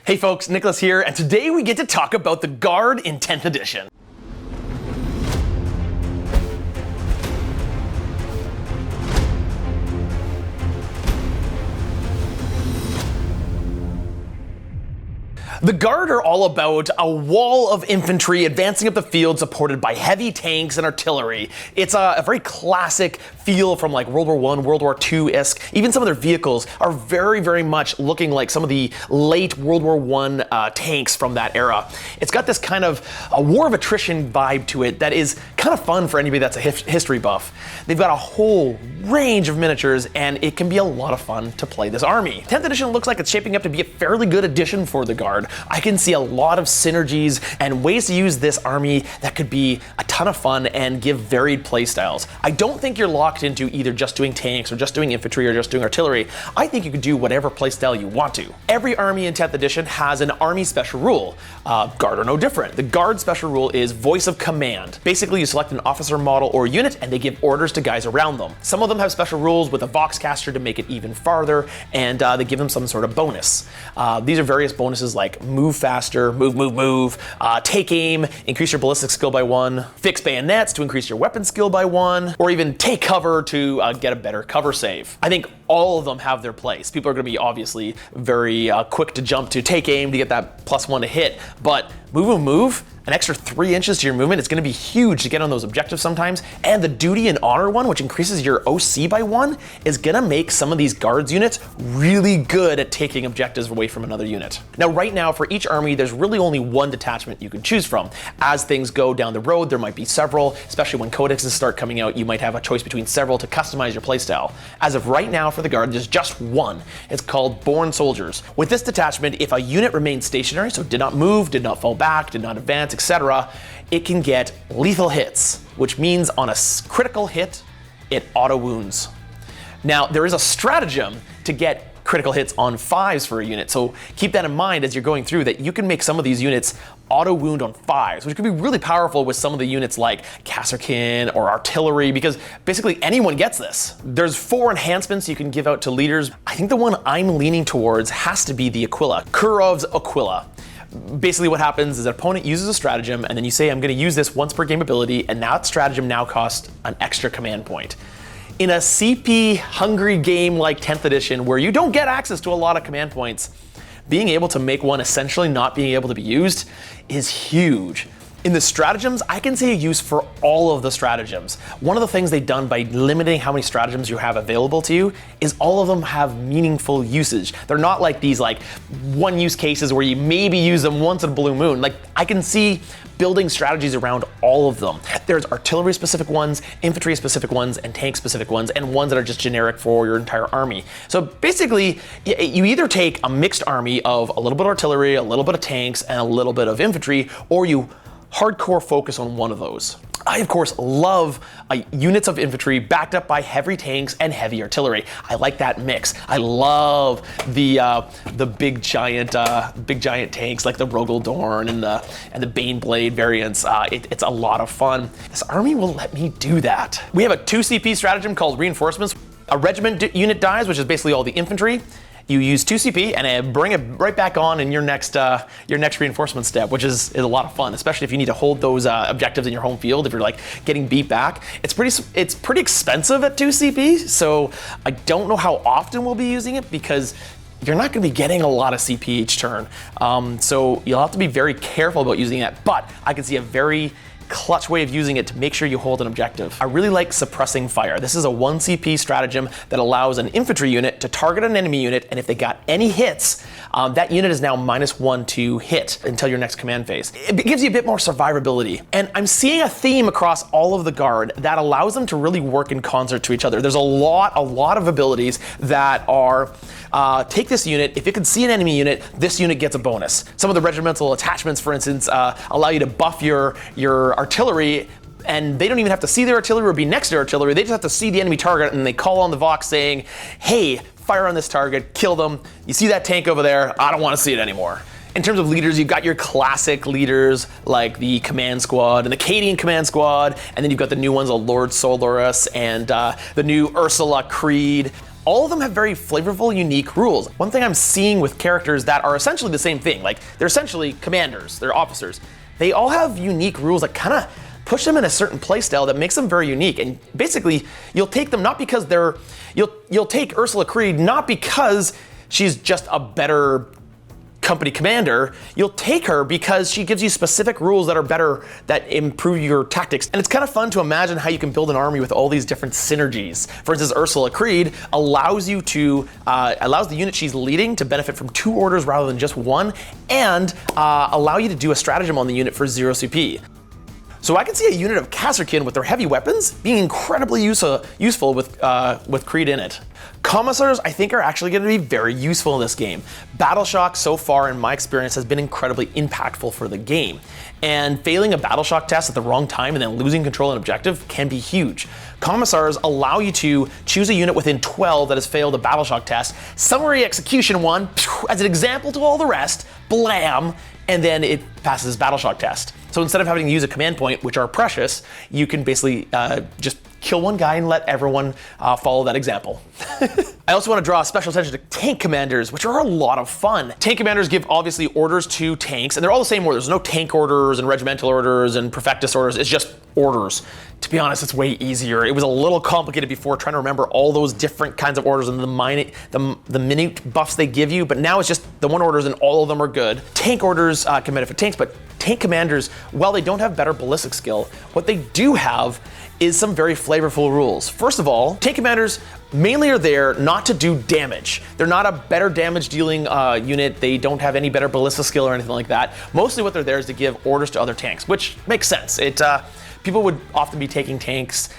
Hey folks, Nicholas here, and today we get to talk about the Guard in 10th edition. The Guard are all about a wall of infantry advancing up the field supported by heavy tanks and artillery. It's a very classic feel from like World War I, World War II-esque. Even some of their vehicles are very much looking like some of the late World War I tanks from that era. It's got this kind of a war of attrition vibe to it that is kind of fun for anybody that's a history buff. They've got a whole range of miniatures and it can be a lot of fun to play this army. 10th edition looks like it's shaping up to be a fairly good addition for the Guard. I can see a lot of synergies and ways to use this army that could be a ton of fun and give varied playstyles. I don't think you're locked into either just doing tanks or just doing infantry or just doing artillery. I think you could do whatever playstyle you want to. Every army in 10th edition has an army special rule. Guard are no different. The Guard special rule is voice of command. Basically, you select an officer model or unit and they give orders to guys around them. Some of them have special rules with a Voxcaster to make it even farther, and they give them some sort of bonus. These are various bonuses like move faster, move, take aim, increase your ballistic skill by 1, fix bayonets to increase your weapon skill by 1, or even take cover to get a better cover save. I think all of them have their place. People are going to be obviously very quick to jump to take aim to get that +1 to hit, but move, an extra 3 inches to your movement is going to be huge to get on those objectives sometimes. And the duty and honor one, which increases your OC by 1, is going to make some of these Guards units really good at taking objectives away from another unit. Now, right now, for each army, there's really only one detachment you can choose from. As things go down the road, there might be several, especially when codexes start coming out, you might have a choice between several to customize your playstyle. As of right now, for the Guard, there's just one. It's called Born Soldiers. With this detachment, if a unit remains stationary, so did not move, did not fall back, did not advance, etc., it can get lethal hits, which means on a critical hit, it auto wounds. Now, there is a stratagem to get critical hits on 5s for a unit, so keep that in mind as you're going through that you can make some of these units auto wound on 5s, which could be really powerful with some of the units like Kasserkin or artillery, because basically anyone gets this. There's 4 enhancements you can give out to leaders. I think the one I'm leaning towards has to be the Aquila, Kurov's Aquila. Basically what happens is an opponent uses a stratagem and then you say, I'm going to use this once per game ability, and that stratagem now costs an extra command point. In a CP hungry game like 10th edition where you don't get access to a lot of command points, being able to make one essentially not being able to be used is huge. In the stratagems, I can see a use for all of the stratagems. One of the things they've done by limiting how many stratagems you have available to you is all of them have meaningful usage. They're not like these like one use cases where you maybe use them once in a blue moon. Like I can see building strategies around all of them. There's artillery specific ones, infantry specific ones, and tank specific ones, and ones that are just generic for your entire army. So basically, you either take a mixed army of a little bit of artillery, a little bit of tanks, and a little bit of infantry, or you hardcore focus on one of those. I, of course, love units of infantry backed up by heavy tanks and heavy artillery. I like that mix. I love the big giant tanks like the Rogal Dorn and the Baneblade variants. It's a lot of fun. This army will let me do that. We have a 2 CP stratagem called Reinforcements. A regiment unit dies, which is basically all the infantry. You use 2 CP and bring it right back on in your next reinforcement step, which is a lot of fun, especially if you need to hold those objectives in your home field. If you're like getting beat back, it's pretty expensive at 2 CP. So I don't know how often we'll be using it because you're not going to be getting a lot of CP each turn. So you'll have to be very careful about using that. But I can see a very clutch way of using it to make sure you hold an objective. I really like Suppressing Fire. This is a 1 CP stratagem that allows an infantry unit to target an enemy unit, and if they got any hits, that unit is now -1 to hit until your next command phase. It gives you a bit more survivability. And I'm seeing a theme across all of the Guard that allows them to really work in concert to each other. There's a lot of abilities that are take this unit, if it can see an enemy unit, this unit gets a bonus. Some of the regimental attachments, for instance, allow you to buff your artillery, and they don't even have to see their artillery or be next to their artillery. They just have to see the enemy target and they call on the Vox saying, hey, fire on this target, kill them. You see that tank over there? I don't want to see it anymore. In terms of leaders, you've got your classic leaders like the Command Squad and the Cadian Command Squad, and then you've got the new ones, the Lord Solaris and the new Ursula Creed. all of them have very flavorful, unique rules. One thing I'm seeing with characters that are essentially the same thing, like they're essentially commanders, they're officers. They all have unique rules that kind of push them in a certain playstyle that makes them very unique. And basically, you'll take them not because you'll take Ursula Creed not because she's just a better company commander. You'll take her because she gives you specific rules that are better, that improve your tactics. And it's kind of fun to imagine how you can build an army with all these different synergies. For instance, Ursula Creed allows you to, allows the unit she's leading to benefit from 2 orders rather than just 1, and allow you to do a stratagem on the unit for 0 CP. So I can see a unit of Kasrkin with their heavy weapons being incredibly useful with Creed in it. Commissars, I think, are actually going to be very useful in this game. Battle Shock, so far in my experience, has been incredibly impactful for the game. And failing a Battle Shock test at the wrong time and then losing control and objective can be huge. Commissars allow you to choose a unit within 12 that has failed a Battle Shock test, summary execution one, as an example to all the rest, blam, and then it passes Battle Shock test. So instead of having to use a command point, which are precious, you can basically just kill one guy and let everyone follow that example. I also want to draw special attention to tank commanders, which are a lot of fun. Tank commanders give obviously orders to tanks, and they're all the same orders. There's no tank orders and regimental orders and perfectus orders. It's just orders. To be honest, it's way easier. It was a little complicated before trying to remember all those different kinds of orders and the minute buffs they give you, but now it's just the one orders and all of them are good. Tank orders can benefit tanks, but tank commanders, while they don't have better ballistic skill, what they do have is some very flavorful rules. First of all, tank commanders mainly are there not to do damage. They're not a better damage dealing unit. They don't have any better ballistic skill or anything like that. Mostly what they're there is to give orders to other tanks, which makes sense. People would often be taking tank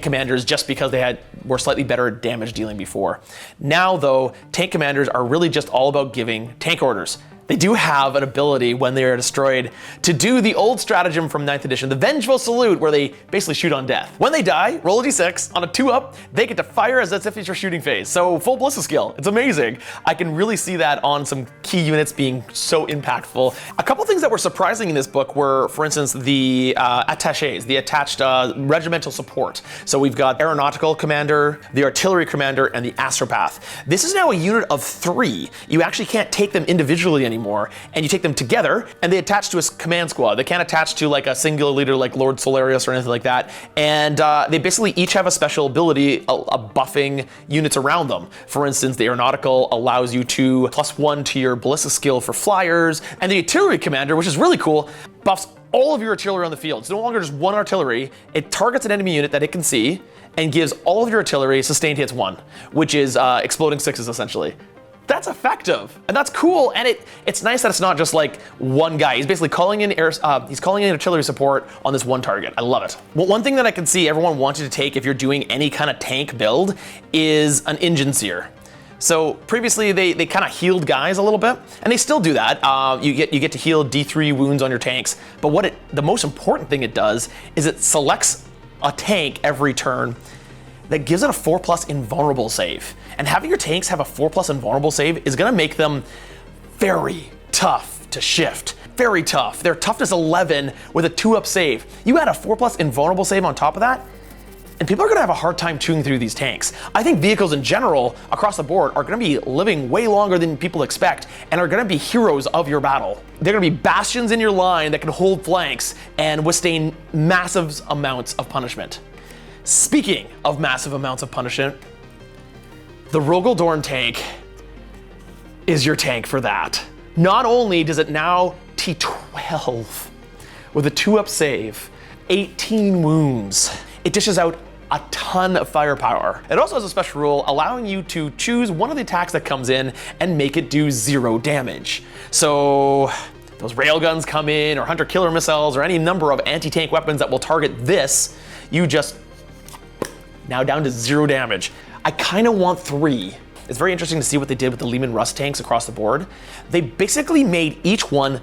commanders just because they were slightly better at damage dealing before. Now though, tank commanders are really just all about giving tank orders. They do have an ability when they are destroyed to do the old stratagem from 9th edition, the Vengeful Salute, where they basically shoot on death. When they die, roll a d6, on a 2-up, they get to fire as if it's your shooting phase. So full ballistic skill, it's amazing. I can really see that on some key units being so impactful. A couple things that were surprising in this book were, for instance, the attachés, the attached regimental support. So we've got Aeronautical Commander, the Artillery Commander, and the Astropath. This is now a unit of 3. You actually can't take them individually anymore, and you take them together and they attach to a command squad. They can't attach to like a singular leader like Lord Solarius or anything like that, and they basically each have a special ability buffing units around them. For instance, the Aeronautical allows you to +1 to your ballistic skill for flyers, and the Artillery Commander, which is really cool, buffs all of your artillery on the field. It's no longer just one artillery. It targets an enemy unit that it can see and gives all of your artillery sustained hits 1, which is exploding 6s essentially. That's effective, and that's cool, and it's nice that it's not just like one guy. He's basically calling in artillery support on this one target. I love it. Well, one thing that I can see everyone wanted to take if you're doing any kind of tank build is an Engine Seer. So previously they kind of healed guys a little bit, and they still do that. You get to heal D3 wounds on your tanks, but the most important thing it does is it selects a tank every turn that gives it a 4+ invulnerable save. And having your tanks have a 4+ invulnerable save is gonna make them very tough to shift. Very tough. They're toughness 11 with a 2-up save. You add a 4+ invulnerable save on top of that, and people are gonna have a hard time chewing through these tanks. I think vehicles in general, across the board, are gonna be living way longer than people expect, and are gonna be heroes of your battle. They're gonna be bastions in your line that can hold flanks and withstand massive amounts of punishment. Speaking of massive amounts of punishment, the Rogal Dorn tank is your tank for that. Not only does it now T12 with a 2-up save, 18 wounds, it dishes out a ton of firepower. It also has a special rule allowing you to choose one of the attacks that comes in and make it do 0 damage. So those railguns come in, or hunter-killer missiles, or any number of anti-tank weapons that will target this, you just now down to 0 damage. I kind of want 3. It's very interesting to see what they did with the Leman Russ tanks across the board. They basically made each one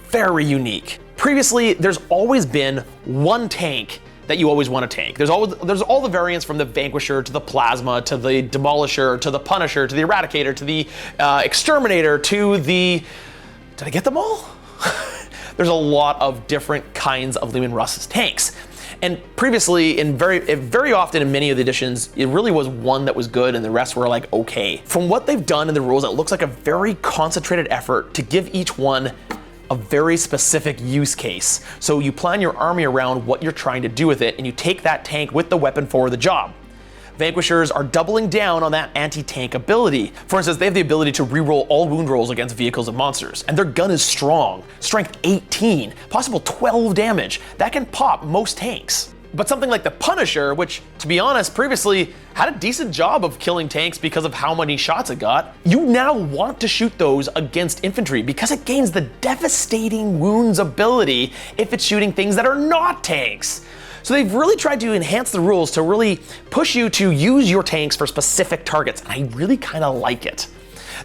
very unique. Previously, there's always been one tank that you always want to tank. There's all the variants from the Vanquisher to the Plasma to the Demolisher to the Punisher to the Eradicator to the Exterminator to the... Did I get them all? There's a lot of different kinds of Leman Russ's tanks. And previously, very often in many of the editions, it really was one that was good and the rest were like okay. From what they've done in the rules, it looks like a very concentrated effort to give each one a very specific use case. So you plan your army around what you're trying to do with it, and you take that tank with the weapon for the job. Vanquishers are doubling down on that anti-tank ability. For instance, they have the ability to reroll all wound rolls against vehicles and monsters, and their gun is strong. Strength 18, possible 12 damage. That can pop most tanks. But something like the Punisher, which, to be honest, previously had a decent job of killing tanks because of how many shots it got, you now want to shoot those against infantry because it gains the devastating wounds ability if it's shooting things that are not tanks. So they've really tried to enhance the rules to really push you to use your tanks for specific targets, and I really kind of like it.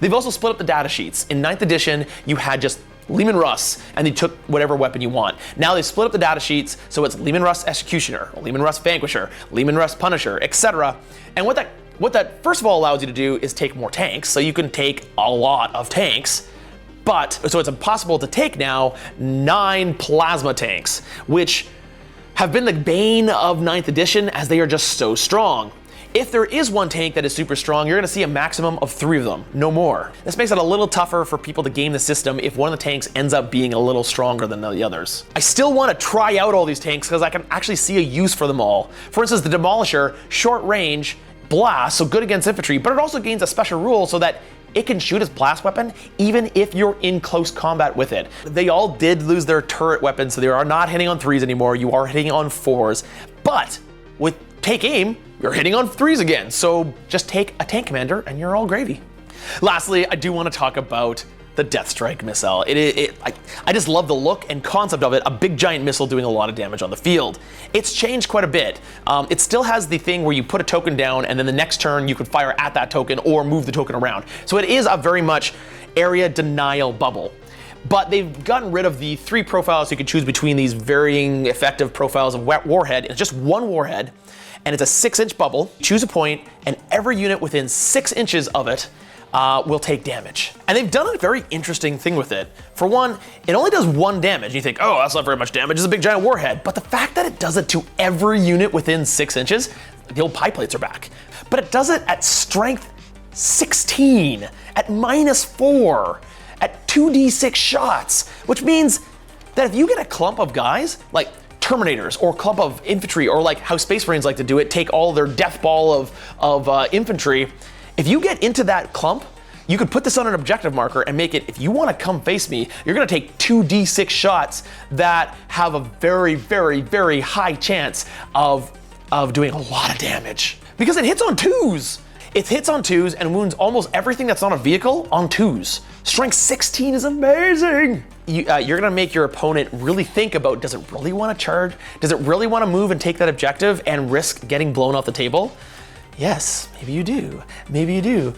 They've also split up the data sheets. In 9th edition, you had just Leman Russ, and they took whatever weapon you want. Now they split up the data sheets, so it's Leman Russ Executioner, Leman Russ Vanquisher, Leman Russ Punisher, etc. And what that first of all allows you to do is take more tanks, so you can take a lot of tanks. So it's impossible to take now 9 plasma tanks, which have been the bane of 9th edition as they are just so strong. If there is one tank that is super strong, you're gonna see a maximum of 3 of them, no more. This makes it a little tougher for people to game the system if one of the tanks ends up being a little stronger than the others. I still wanna try out all these tanks because I can actually see a use for them all. For instance, the Demolisher, short range, blast, so good against infantry, but it also gains a special rule so that it can shoot its blast weapon even if you're in close combat with it. They all did lose their turret weapons, so they are not hitting on 3s anymore, you are hitting on 4s. But with Take Aim, you're hitting on 3s again, so just take a tank commander and you're all gravy. Lastly, I do want to talk about the Death Strike missile. I just love the look and concept of it, a big giant missile doing a lot of damage on the field. It's changed quite a bit. It still has the thing where you put a token down and then the next turn you could fire at that token or move the token around. So it is a very much area denial bubble. But they've gotten rid of the 3 profiles you can choose between these varying effective profiles of warhead. It's just one warhead, and it's a 6-inch bubble. Choose a point, and every unit within 6 inches of it will take damage. And they've done a very interesting thing with it. For one, it only does 1 damage. You think, oh, that's not very much damage, it's a big giant warhead. But the fact that it does it to every unit within 6 inches, the old pie plates are back. But it does it at strength 16, at -4, at 2d6 shots, which means that if you get a clump of guys, like Terminators or clump of infantry, or like how Space Marines like to do it, take all their death ball of infantry, if you get into that clump, you could put this on an objective marker and make it, if you want to come face me, you're going to take 2d6 shots that have a very, very, very high chance of doing a lot of damage. Because it hits on 2s. It hits on 2s and wounds almost everything that's on a vehicle on 2s. Strength 16 is amazing. You're gonna make your opponent really think about, does it really wanna charge? Does it really wanna move and take that objective and risk getting blown off the table? Yes, maybe you do. Maybe you do.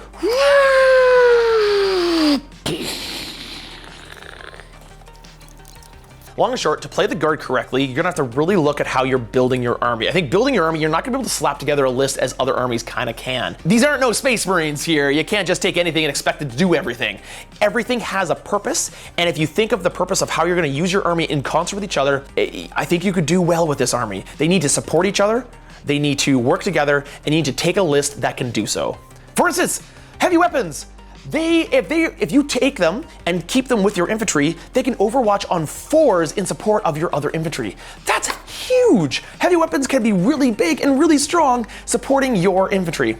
Long and short, to play the Guard correctly, you're gonna have to really look at how you're building your army. I think building your army, you're not gonna be able to slap together a list as other armies kinda can. These aren't no Space Marines here. You can't just take anything and expect it to do everything. Everything has a purpose, and if you think of the purpose of how you're gonna use your army in concert with each other, I think you could do well with this army. They need to support each other, they need to work together, and you need to take a list that can do so. For instance, heavy weapons. If you take them and keep them with your infantry, they can overwatch on 4s in support of your other infantry. That's huge! Heavy weapons can be really big and really strong supporting your infantry,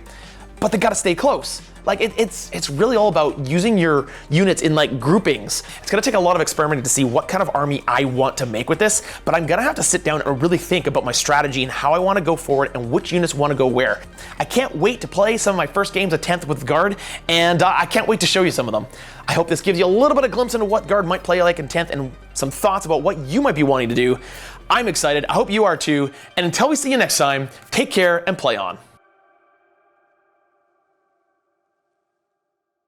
but they gotta stay close. Like it's really all about using your units in like groupings. It's gonna take a lot of experimenting to see what kind of army I want to make with this, but I'm gonna have to sit down and really think about my strategy and how I wanna go forward and which units wanna go where. I can't wait to play some of my first games of 10th with Guard, and I can't wait to show you some of them. I hope this gives you a little bit of glimpse into what Guard might play like in 10th and some thoughts about what you might be wanting to do. I'm excited, I hope you are too, and until we see you next time, take care and play on.